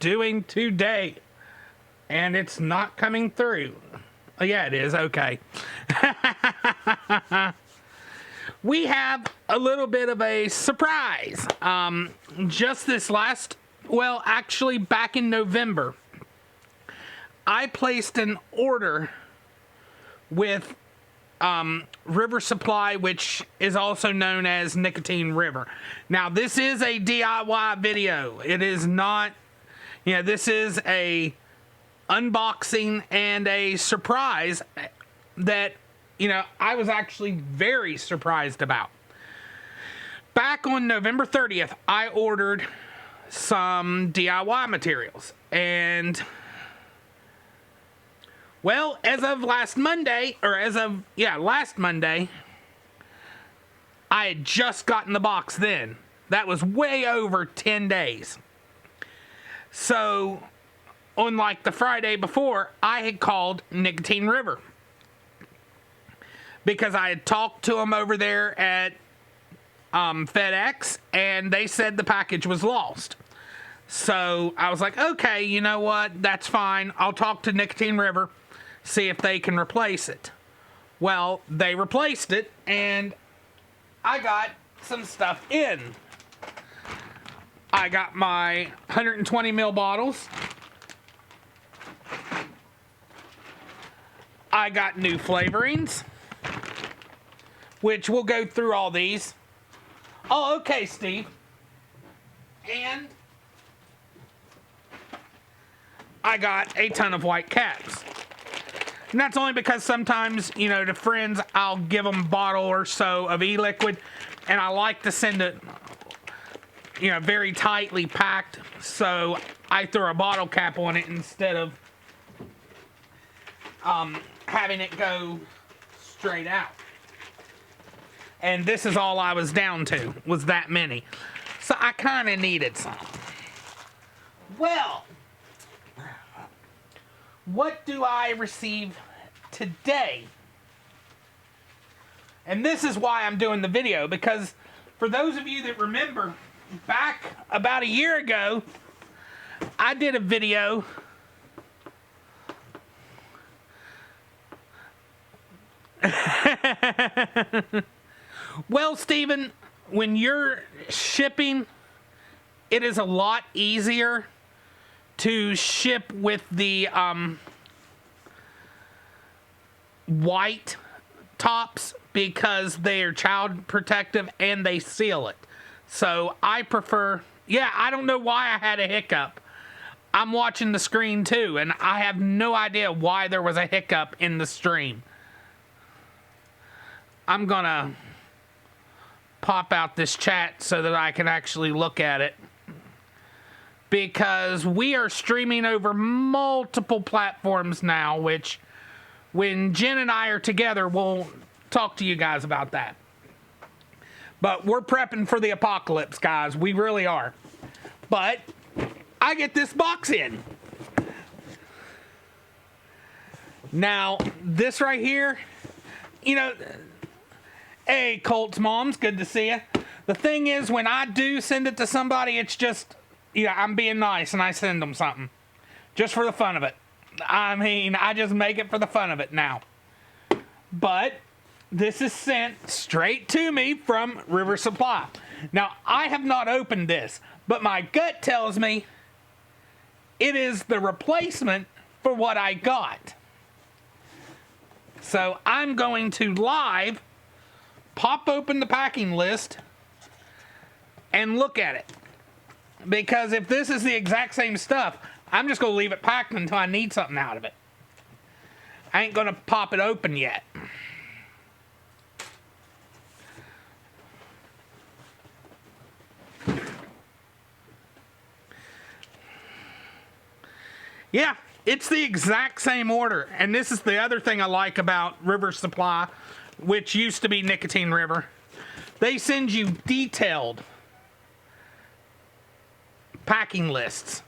doing today. And it's not coming through. Oh, yeah, it is. Okay. We have a little bit of a surprise. Just this actually back in November, I placed an order with River Supply, which is also known as Nicotine River. Now, this is a DIY video. It is not, this is a unboxing and a surprise that, I was actually very surprised about. Back on November 30th, I ordered some DIY materials, and well, as of last Monday, I had just gotten the box then. That was way over 10 days. So, on like the Friday before, I had called Nicotine River, because I had talked to them over there at FedEx, and they said the package was lost. So I was like, okay, you know what? That's fine. I'll talk to Nicotine River, see if they can replace it. Well, they replaced it, and I got some stuff in. I got my 120 ml bottles. I got new flavorings, which we'll go through all these. Oh, okay, Steve. And I got a ton of white caps. And that's only because sometimes, to friends, I'll give them a bottle or so of e-liquid, and I like to send it, very tightly packed, so I throw a bottle cap on it instead of having it go straight out. And this is all I was down to, was that many. So I kind of needed some. Well, what do I receive today? And this is why I'm doing the video, because for those of you that remember, back about a year ago, I did a video Well, Stephen, when you're shipping, it is a lot easier to ship with the white tops, because they are child protective and they seal it. So I prefer, I don't know why I had a hiccup. I'm watching the screen too, and I have no idea why there was a hiccup in the stream. I'm gonna pop out this chat so that I can actually look at it, because we are streaming over multiple platforms now, which when Jen and I are together, we'll talk to you guys about that. But we're prepping for the apocalypse, guys. We really are. But I get this box in. Now, this right here, hey, Colt's moms, good to see you. The thing is, when I do send it to somebody, it's just, I'm being nice and I send them something. Just for the fun of it. I mean, I just make it for the fun of it now. But this is sent straight to me from River Supply. Now, I have not opened this, but my gut tells me it is the replacement for what I got. So I'm going to live pop open the packing list and look at it. Because if this is the exact same stuff, I'm just going to leave it packed until I need something out of it. I ain't going to pop it open yet. Yeah, it's the exact same order. And this is the other thing I like about River Supply, which used to be Nicotine River. They send you detailed packing lists.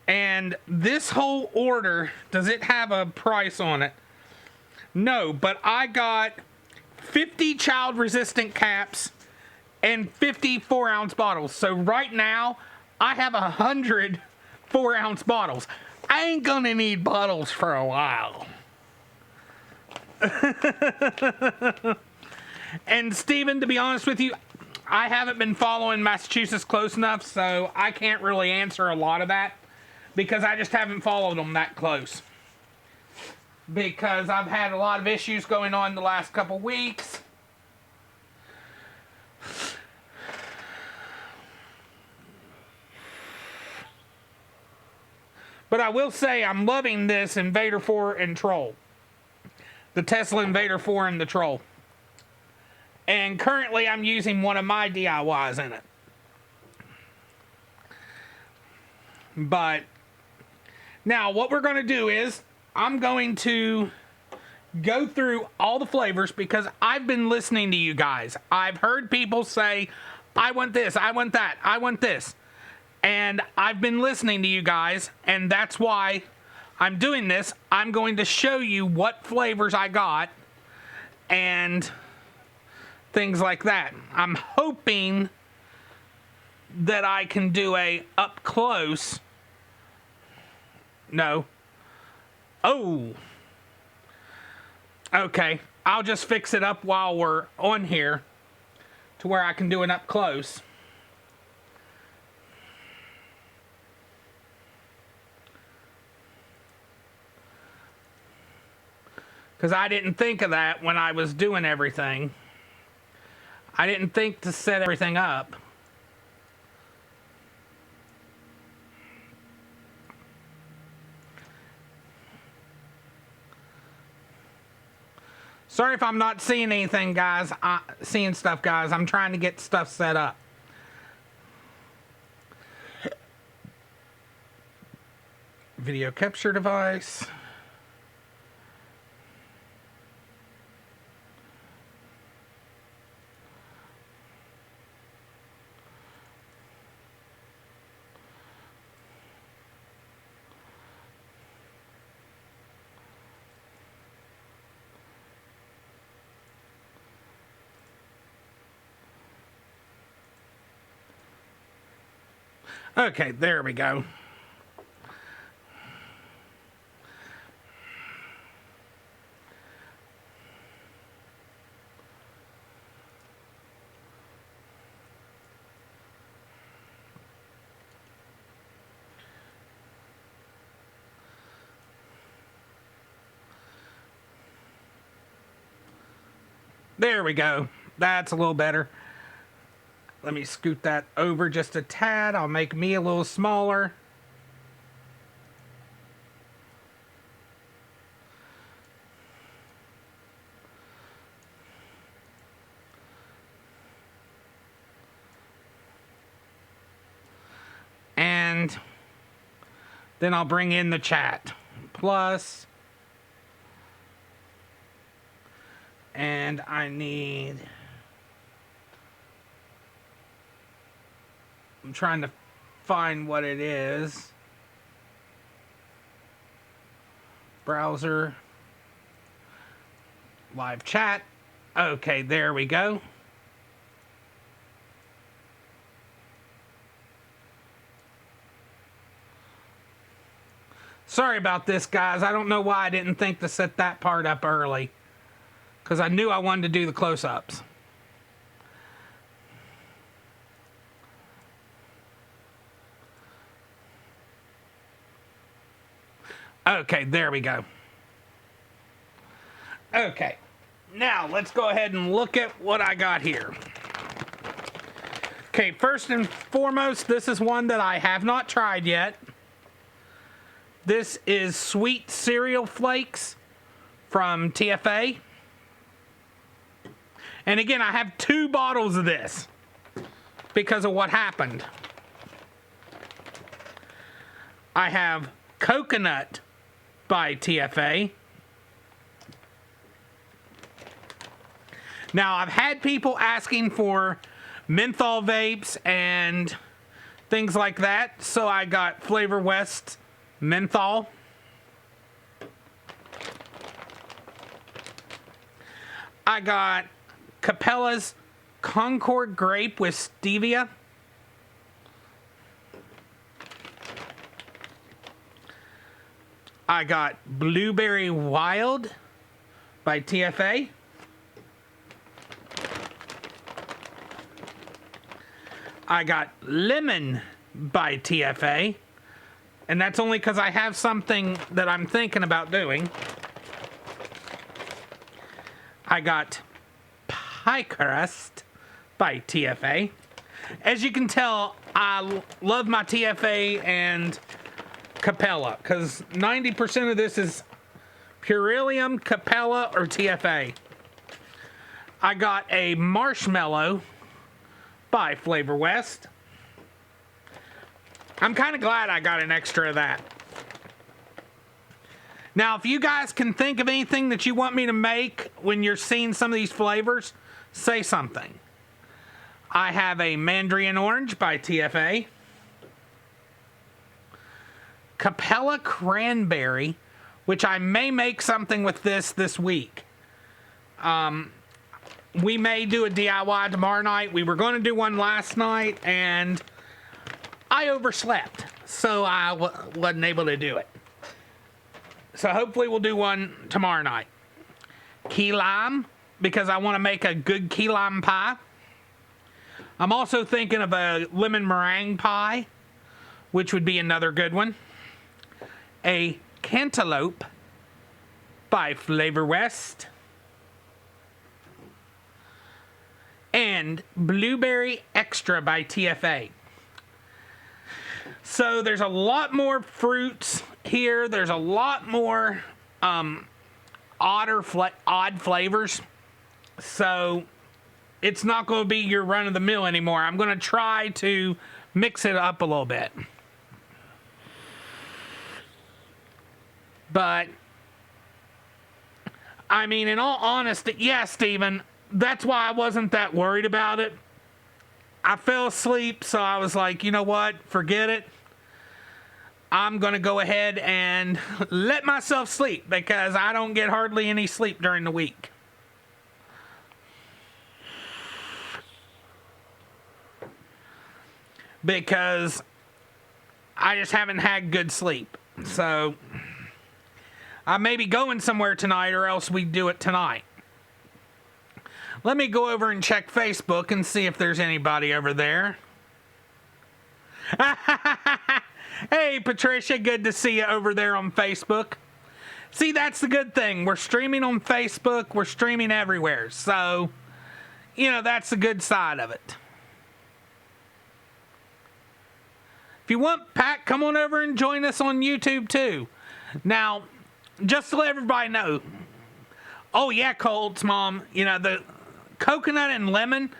And this whole order, does it have a price on it? No, but I got 50 child resistant caps and 50 4-ounce bottles. So right now, I have 100 4-ounce bottles. I ain't gonna need bottles for a while. And Stephen, to be honest with you, I haven't been following Massachusetts close enough, so I can't really answer a lot of that because I just haven't followed them that close. Because I've had a lot of issues going on the last couple weeks. But I will say I'm loving this Invader 4 and Troll. The Tesla Invader 4 and the Troll. And currently I'm using one of my DIYs in it. But now what we're going to do is I'm going to go through all the flavors because I've been listening to you guys. I've heard people say, I want this, I want that, I want this. And I've been listening to you guys, and that's why I'm doing this. I'm going to show you what flavors I got and things like that. I'm hoping that I can do a up close. No. Oh. Okay. I'll just fix it up while we're on here to where I can do an up close. Because I didn't think of that when I was doing everything. I didn't think to set everything up. Sorry if I'm not seeing anything, guys. Seeing stuff, guys. I'm trying to get stuff set up. Video capture device. Okay, there we go. There we go. That's a little better. Let me scoot that over just a tad. I'll make me a little smaller. And then I'll bring in the chat. Plus. And I need... I'm trying to find what it is. Browser. Live chat. Okay, there we go. Sorry about this, guys. I don't know why I didn't think to set that part up early. Because I knew I wanted to do the close-ups. Okay, there we go. Okay, now let's go ahead and look at what I got here. Okay, first and foremost, this is one that I have not tried yet. This is Sweet Cereal Flakes from TFA. And again, I have 2 bottles of this because of what happened. I have Coconut by TFA. Now, I've had people asking for menthol vapes and things like that, so I got Flavor West menthol. I got Capella's Concord Grape with Stevia. I got Blueberry Wild by TFA. I got Lemon by TFA. And that's only because I have something that I'm thinking about doing. I got Pie Crust by TFA. As you can tell, I love my TFA and Capella, because 90% of this is Purelium, Capella, or TFA. I got a Marshmallow by Flavor West. I'm kind of glad I got an extra of that. Now, if you guys can think of anything that you want me to make when you're seeing some of these flavors, say something. I have a Mandarin Orange by TFA. Capella Cranberry, which I may make something with this week. We may do a DIY tomorrow night. We were going to do one last night, and I overslept, so I wasn't able to do it. So hopefully we'll do one tomorrow night. Key lime, because I want to make a good key lime pie. I'm also thinking of a lemon meringue pie, which would be another good one. A Cantaloupe by Flavor West. And Blueberry Extra by TFA. So there's a lot more fruits here. There's a lot more odd flavors. So it's not going to be your run of the mill anymore. I'm going to try to mix it up a little bit. But, I mean, in all honesty, yeah, Steven, that's why I wasn't that worried about it. I fell asleep, so I was like, you know what? Forget it. I'm going to go ahead and let myself sleep because I don't get hardly any sleep during the week. Because I just haven't had good sleep. So I may be going somewhere tonight, or else we do it tonight. Let me go over and check Facebook and see if there's anybody over there. Hey, Patricia, good to see you over there on Facebook. See, that's the good thing. We're streaming on Facebook. We're streaming everywhere. So, you know, that's the good side of it. If you want, Pat, come on over and join us on YouTube, too. Now, just to let everybody know. Oh, yeah, Colts, Mom. You know, the coconut and lemon.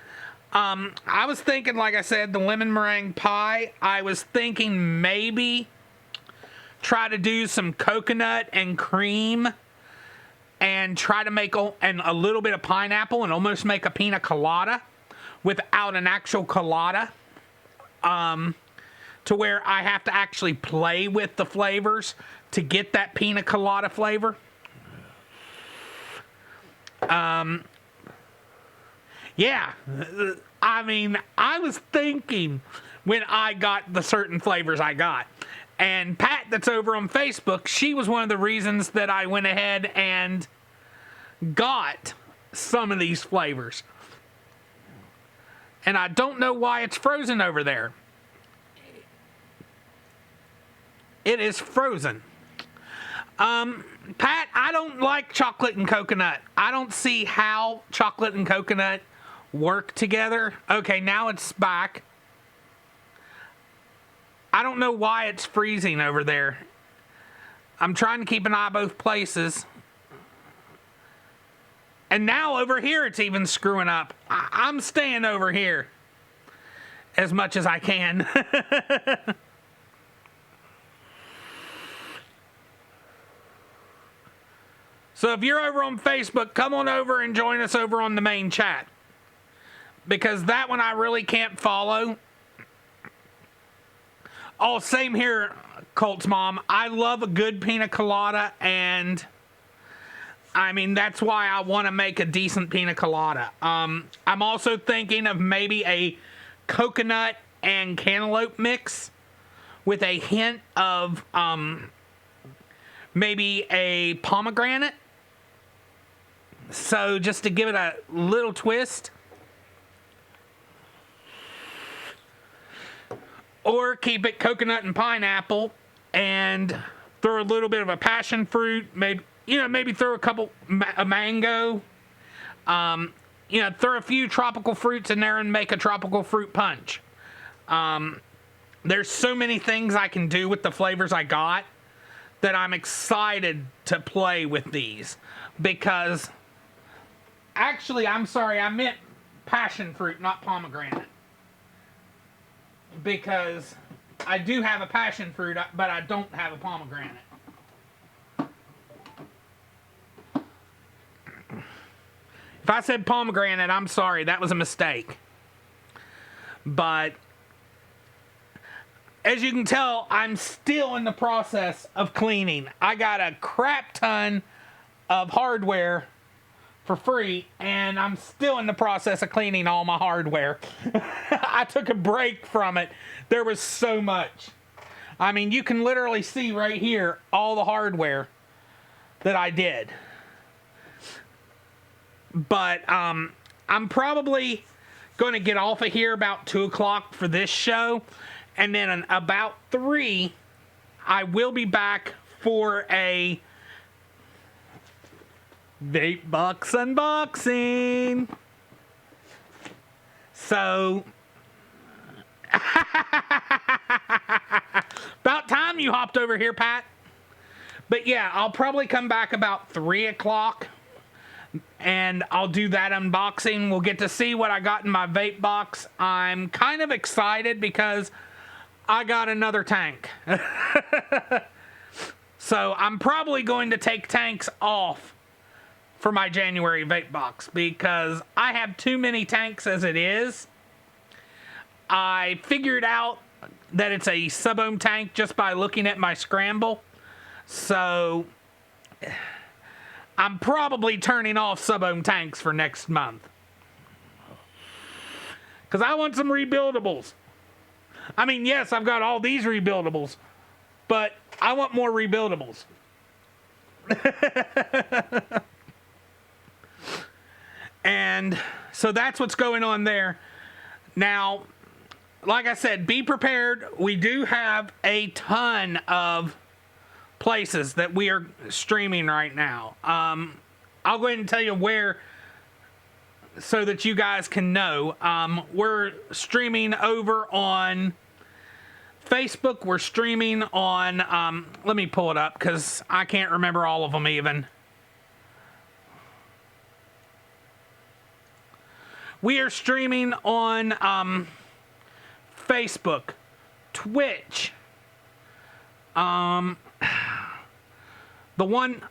I was thinking, like I said, the lemon meringue pie. I was thinking maybe try to do some coconut and cream and try to make a little bit of pineapple and almost make a pina colada without an actual colada. To where I have to actually play with the flavors to get that pina colada flavor. Yeah, I mean, I was thinking when I got the certain flavors I got. And Pat, that's over on Facebook, she was one of the reasons that I went ahead and got some of these flavors. And I don't know why it's frozen over there. It is frozen. Pat, I don't like chocolate and coconut. I don't see how chocolate and coconut work together. Okay, now it's back. I don't know why it's freezing over there. I'm trying to keep an eye both places. And now over here it's even screwing up. I'm staying over here as much as I can. So if you're over on Facebook, come on over and join us over on the main chat. Because that one I really can't follow. Oh, same here, Colt's Mom. I love a good pina colada, and I mean, that's why I want to make a decent pina colada. I'm also thinking of maybe a coconut and cantaloupe mix with a hint of maybe a pomegranate. So just to give it a little twist. Or keep it coconut and pineapple and throw a little bit of a passion fruit, maybe throw a mango, throw a few tropical fruits in there and make a tropical fruit punch. There's so many things I can do with the flavors I got that I'm excited to play with these. Because, actually, I'm sorry, I meant passion fruit, not pomegranate. Because I do have a passion fruit, but I don't have a pomegranate. If I said pomegranate, I'm sorry, that was a mistake. But as you can tell, I'm still in the process of cleaning. I got a crap ton of hardware for free, and I'm still in the process of cleaning all my hardware. I took a break from it. There was so much. I mean, you can literally see right here all the hardware that I did. But I'm probably going to get off of here about 2 o'clock for this show. And then about 3, I will be back for a Vape Box unboxing. So, about time you hopped over here, Pat. But yeah, I'll probably come back about 3 o'clock. And I'll do that unboxing. We'll get to see what I got in my vape box. I'm kind of excited because I got another tank. So I'm probably going to take tanks off for my January vape box because I have too many tanks as it is. I figured out that it's a sub-ohm tank just by looking at my scramble. So I'm probably turning off sub-ohm tanks for next month. Because I want some rebuildables. I mean, yes, I've got all these rebuildables. But I want more rebuildables. And so that's what's going on there. Now, like I said, be prepared. We do have a ton of places that we are streaming right now. I'll go ahead and tell you where so that you guys can know. We're streaming over on Facebook. We're streaming on, let me pull it up because I can't remember all of them even. We are streaming on Facebook, Twitch, the one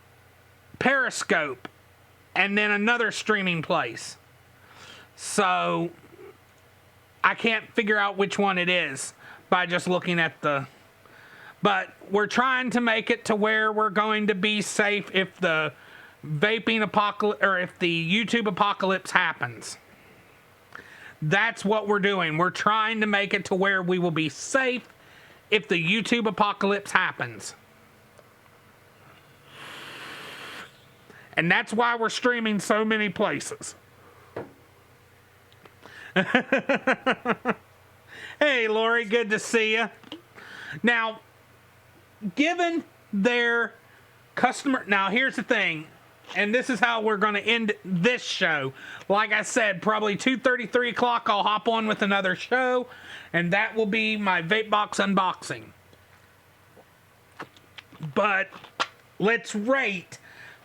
Periscope, and then another streaming place. So I can't figure out which one it is by just looking at the... But we're trying to make it to where we're going to be safe if the vaping apocalypse, or if the YouTube apocalypse happens. That's what we're doing. We're trying to make it to where we will be safe if the YouTube apocalypse happens. And that's why we're streaming so many places. Hey, Lori, good to see you. Now, given their customer... Now, here's the thing. And this is how we're going to end this show. Like I said, probably 2:30, 3 o'clock, I'll hop on with another show. And that will be my vape box unboxing. But let's rate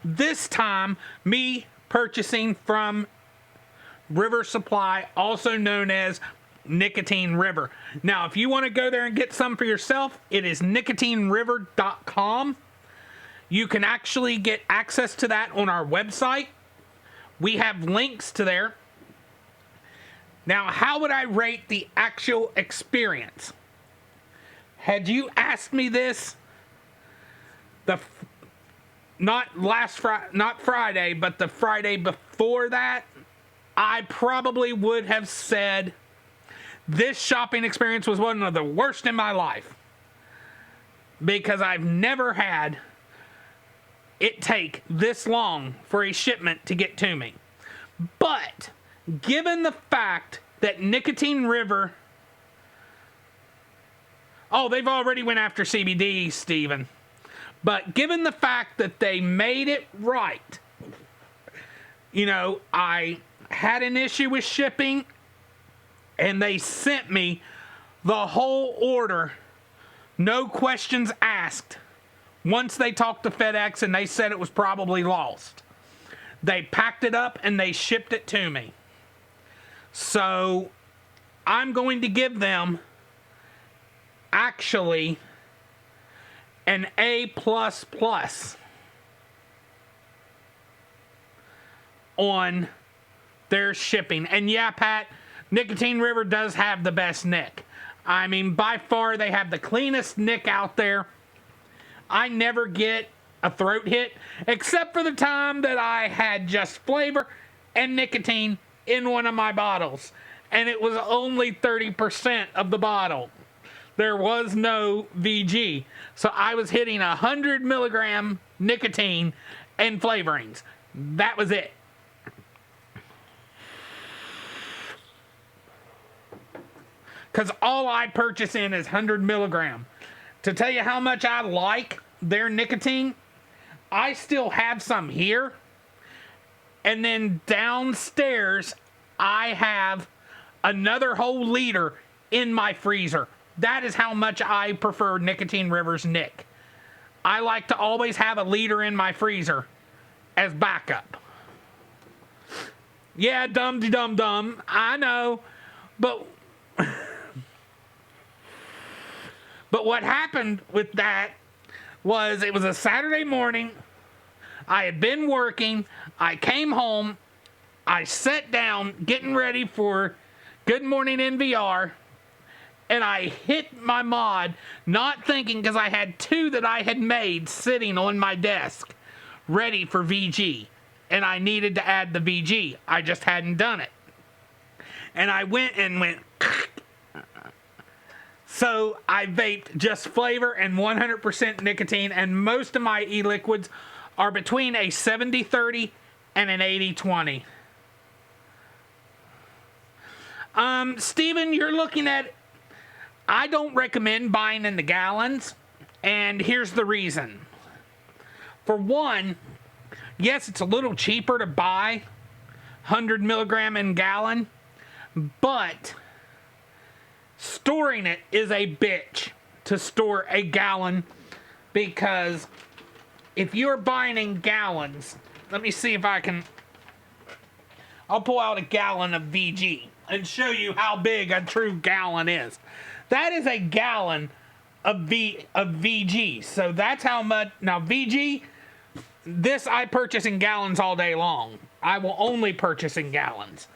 this time me purchasing from River Supply, also known as Nicotine River. Now, if you want to go there and get some for yourself, it is nicotineriver.com. You can actually get access to that on our website. We have links to there. Now, how would I rate the actual experience? Had you asked me this not Friday, but the Friday before that, I probably would have said this shopping experience was one of the worst in my life, because I've never had it take this long for a shipment to get to me. But given the fact that Nicotine River, oh, they've already went after CBD, Steven. But given the fact that they made it right, you know, I had an issue with shipping, and they sent me the whole order, no questions asked. Once they talked to FedEx and they said it was probably lost, they packed it up and they shipped it to me. So I'm going to give them actually an A++ on their shipping. And yeah, Pat, Nicotine River does have the best nick. I mean, by far they have the cleanest nick out there. I never get a throat hit, except for the time that I had just flavor and nicotine in one of my bottles, and it was only 30% of the bottle. There was no VG, so I was hitting 100 milligram nicotine and flavorings. That was it. Because all I purchase in is 100 milligram. To tell you how much I like their nicotine, I still have some here. And then downstairs, I have another whole liter in my freezer. That is how much I prefer Nicotine River's Nick. I like to always have a liter in my freezer as backup. Yeah, dum-de-dum-dum, I know. But what happened with that was, it was a Saturday morning. I had been working. I came home. I sat down getting ready for Good Morning NVR. And I hit my mod, not thinking, because I had two that I had made sitting on my desk ready for VG. And I needed to add the VG. I just hadn't done it. And I went. So I vaped just flavor and 100% nicotine, and most of my e-liquids are between a 70-30 and an 80-20. Steven, you're looking at, I don't recommend buying in the gallons, and here's the reason. For one, yes, it's a little cheaper to buy 100 milligram in gallon, but storing it is a bitch to store a gallon, because if you're buying in gallons, let me see if I can, I'll pull out a gallon of VG and show you how big a true gallon is. That is a gallon of VG. So that's how much. Now VG, this I purchase in gallons all day long. I will only purchase in gallons.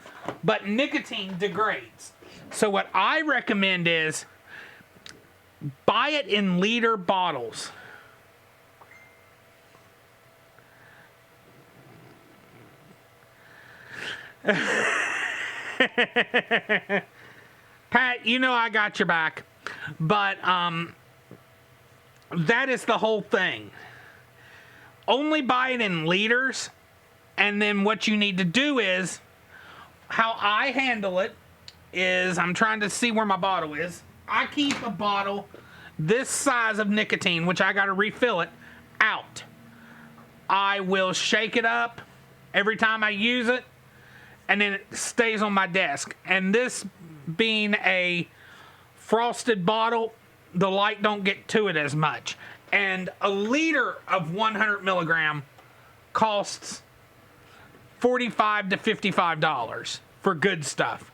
But nicotine degrades. So what I recommend is buy it in liter bottles. Pat, you know I got your back. But that is the whole thing. Only buy it in liters, and then what you need to do is, how I handle it is, I'm trying to see where my bottle is. I keep a bottle this size of nicotine, which I got to refill it, out. I will shake it up every time I use it, and then it stays on my desk. And this being a frosted bottle, the light don't get to it as much. And a liter of 100 milligram costs $45 to $55 for good stuff.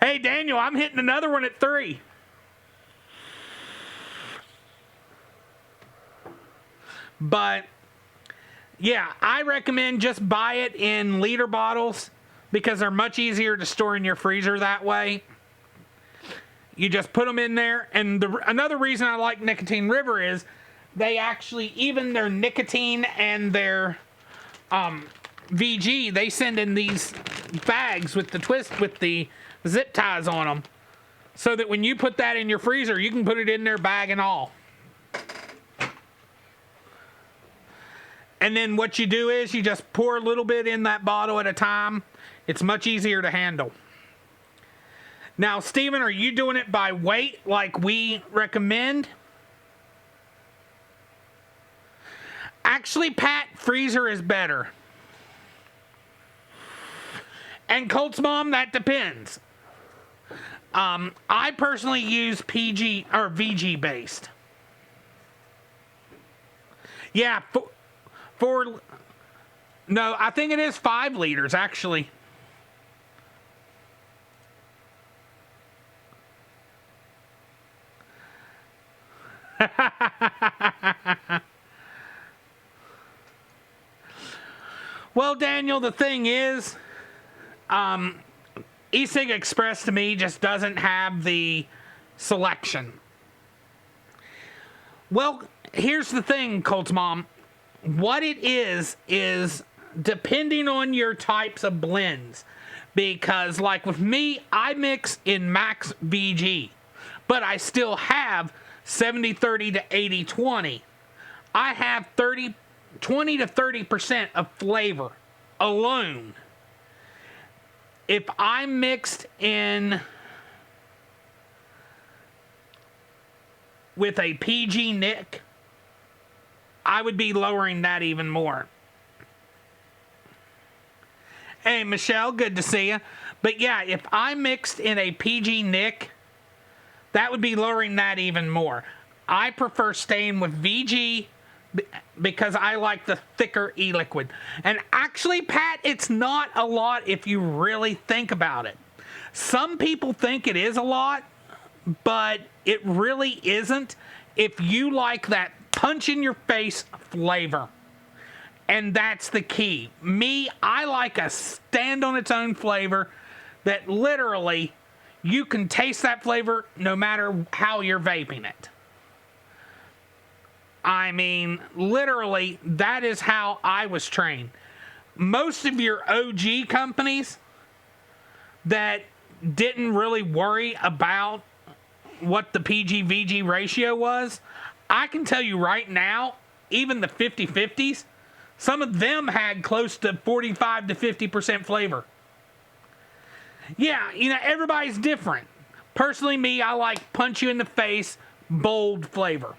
Hey Daniel, I'm hitting another one at 3. But yeah, I recommend just buy it in liter bottles, because they're much easier to store in your freezer that way. You just put them in there. And another reason I like Nicotine River is they actually, even their nicotine and their VG, they send in these bags with the zip ties on them, so that when you put that in your freezer, you can put it in there bag and all. And then what you do is you just pour a little bit in that bottle at a time. It's much easier to handle. Now, Steven, are you doing it by weight like we recommend? Actually, Pat, freezer is better. And Colt's Mom, that depends. I personally use PG or VG based. Yeah, no, I think it is 5 liters actually. Well, Daniel, the thing is, E-Cig Express to me just doesn't have the selection. Well, here's the thing, Colt's Mom. What it is depending on your types of blends. Because, like with me, I mix in max VG, but I still have 70-30 to 80-20. I have 20 to 30% of flavor alone. If I mixed in with a PG Nick, I would be lowering that even more. Hey, Michelle, good to see you. But yeah, if I mixed in a PG Nick, that would be lowering that even more. I prefer staying with VG because I like the thicker e-liquid. And actually, Pat, it's not a lot if you really think about it. Some people think it is a lot, but it really isn't if you like that punch in your face flavor. And that's the key. Me, I like a stand on its own flavor that literally you can taste that flavor no matter how you're vaping it. I mean, literally, that is how I was trained. Most of your OG companies that didn't really worry about what the PG-VG ratio was, I can tell you right now, even the 50-50s, some of them had close to 45 to 50% flavor. Yeah, you know, everybody's different. Personally, me, I like punch you in the face, bold flavor.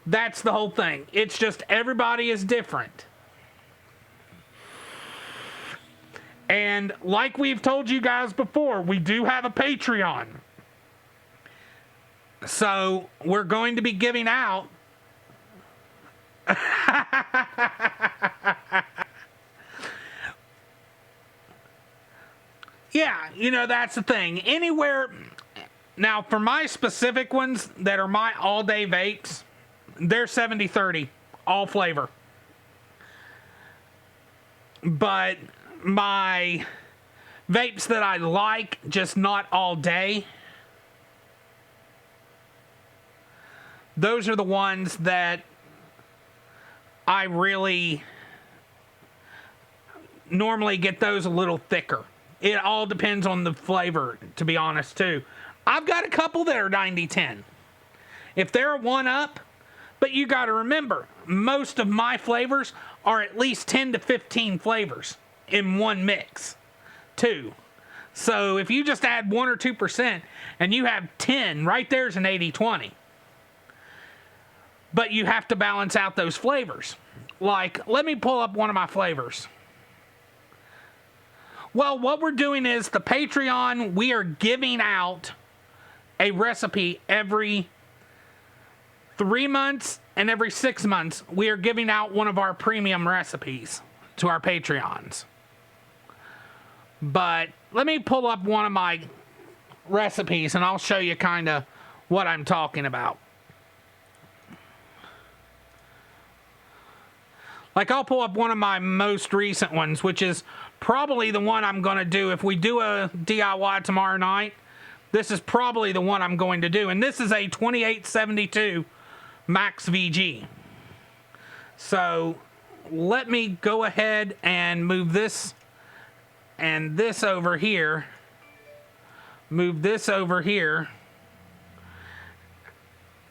That's the whole thing. It's just everybody is different. And like we've told you guys before, we do have a Patreon. So we're going to be giving out yeah, you know, that's the thing. Anywhere now, for my specific ones that are my all-day vapes, they're 70-30, all flavor. But my vapes that I like, just not all day, those are the ones that I really normally get those a little thicker. It all depends on the flavor, to be honest, too. I've got a couple that are 90-10. If they're a 1-up, but you got to remember, most of my flavors are at least 10 to 15 flavors in one mix, too. So if you just add 1 or 2% and you have 10, right there's an 80-20. But you have to balance out those flavors. Like, let me pull up one of my flavors. Well, what we're doing is the Patreon, we are giving out a recipe every 3 months and every 6 months. We are giving out one of our premium recipes to our Patreons. But let me pull up one of my recipes and I'll show you kind of what I'm talking about. Like, I'll pull up one of my most recent ones, which is probably the one I'm going to do. If we do a DIY tomorrow night, this is probably the one I'm going to do. And this is a 2872 Max VG. So let me go ahead and move this and this over here. Move this over here.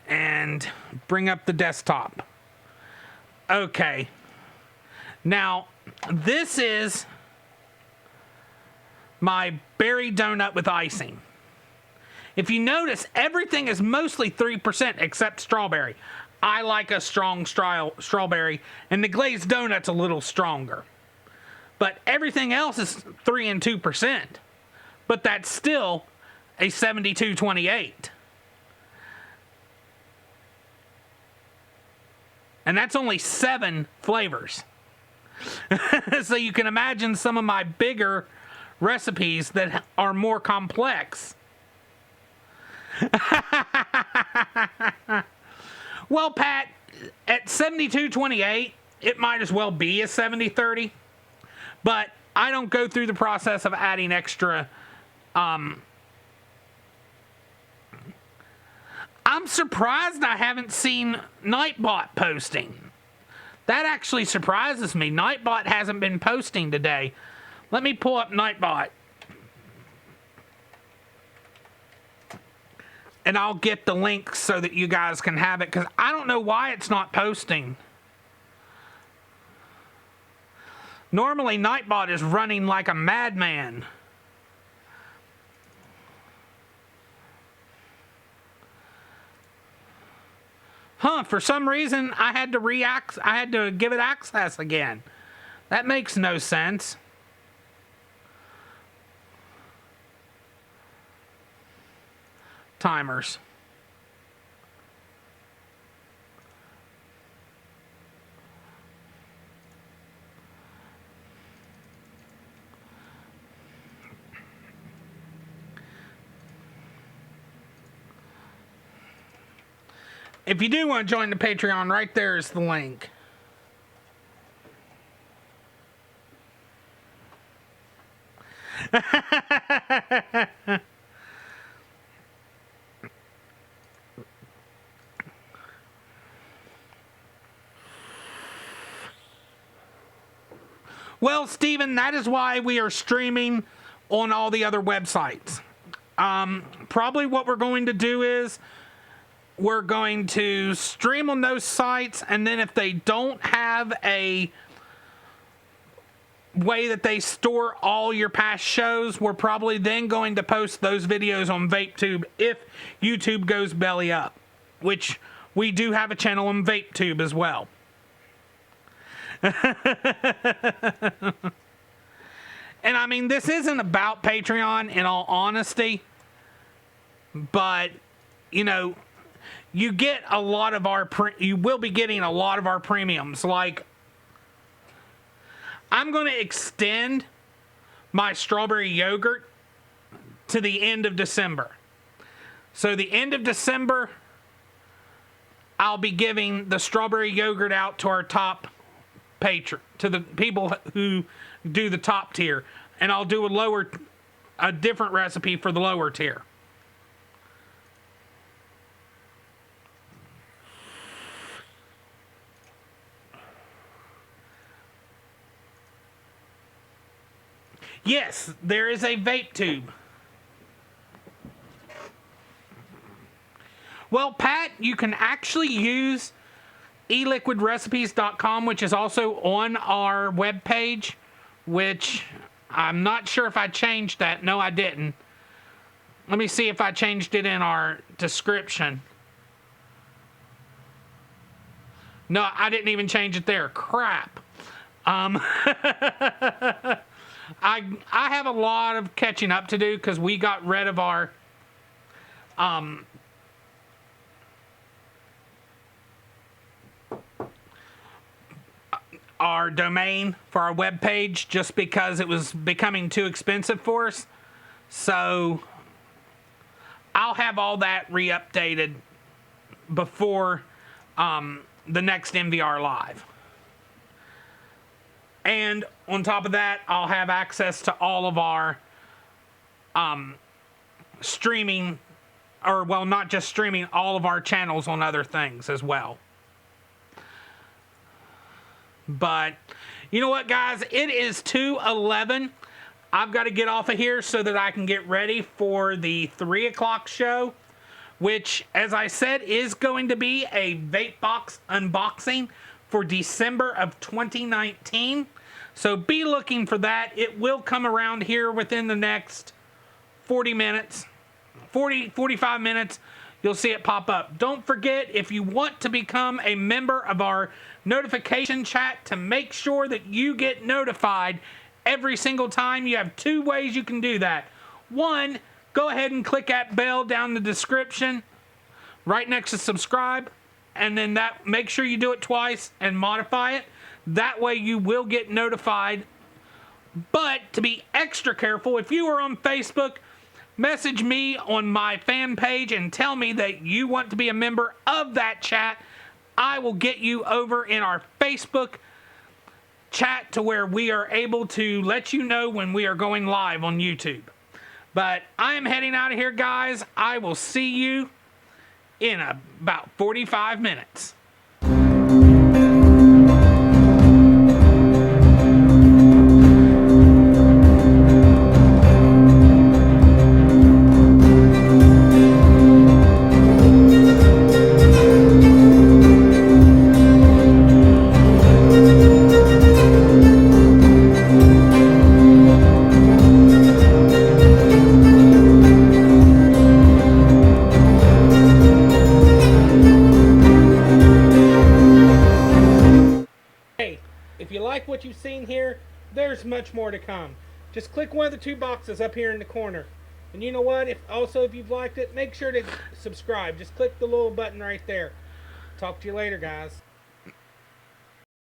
And bring up the desktop. Okay. Now, this is my berry donut with icing. If you notice, everything is mostly 3% except strawberry. I like a strong strawberry, and the glazed donut's a little stronger. But everything else is 3 and 2%. But that's still a 7228. And that's only 7 flavors. So you can imagine some of my bigger recipes that are more complex. Well, Pat, at 7228, it might as well be a 7030. But I don't go through the process of adding extra. I'm surprised I haven't seen Nightbot posting. That actually surprises me. Nightbot hasn't been posting today. Let me pull up Nightbot. And I'll get the link so that you guys can have it, because I don't know why it's not posting. Normally, Nightbot is running like a madman. Huh, for some reason, I had to give it access again. That makes no sense. Timers. If you do want to join the Patreon, right there is the link. Well, Stephen, that is why we are streaming on all the other websites. Probably what we're going to do is we're going to stream on those sites, and then if they don't have a way that they store all your past shows, we're probably then going to post those videos on VapeTube if YouTube goes belly up, which we do have a channel on VapeTube as well. And I mean, this isn't about Patreon in all honesty, but you know, you get a lot of our you will be getting a lot of our premiums. Like, I'm going to extend my strawberry yogurt to the end of December. So the end of December, I'll be giving the strawberry yogurt out to our top patron, to the people who do the top tier, and I'll do a different recipe for the lower tier. Yes, there is a vape tube. Well, Pat, you can actually use eliquidrecipes.com, which is also on our webpage, which I'm not sure if I changed that. No, I didn't. Let me see if I changed it in our description. No, I didn't even change it there. Crap. I have a lot of catching up to do because we got rid of our domain for our webpage just because it was becoming too expensive for us. So I'll have all that re-updated before the next MVR Live. And on top of that, I'll have access to all of our streaming, or well, not just streaming, all of our channels on other things as well. But you know what, guys? It is 2:11. I've got to get off of here so that I can get ready for the 3 o'clock show, which, as I said, is going to be a vape box unboxing for December of 2019. So be looking for that. It will come around here within the next 45 minutes. You'll see it pop up. Don't forget, if you want to become a member of our notification chat to make sure that you get notified every single time, you have 2 ways you can do that. 1, go ahead and click that bell down in the description right next to subscribe, and then make sure you do it twice and modify it. That way you will get notified. But to be extra careful, if you are on Facebook, message me on my fan page and tell me that you want to be a member of that chat. I will get you over in our Facebook chat to where we are able to let you know when we are going live on YouTube. But I am heading out of here, guys. I will see you in about 45 minutes. If you like what you've seen here, there's much more to come. Just click one of the 2 boxes up here in the corner. And you know what? If you've liked it, make sure to subscribe. Just click the little button right there. Talk to you later, guys.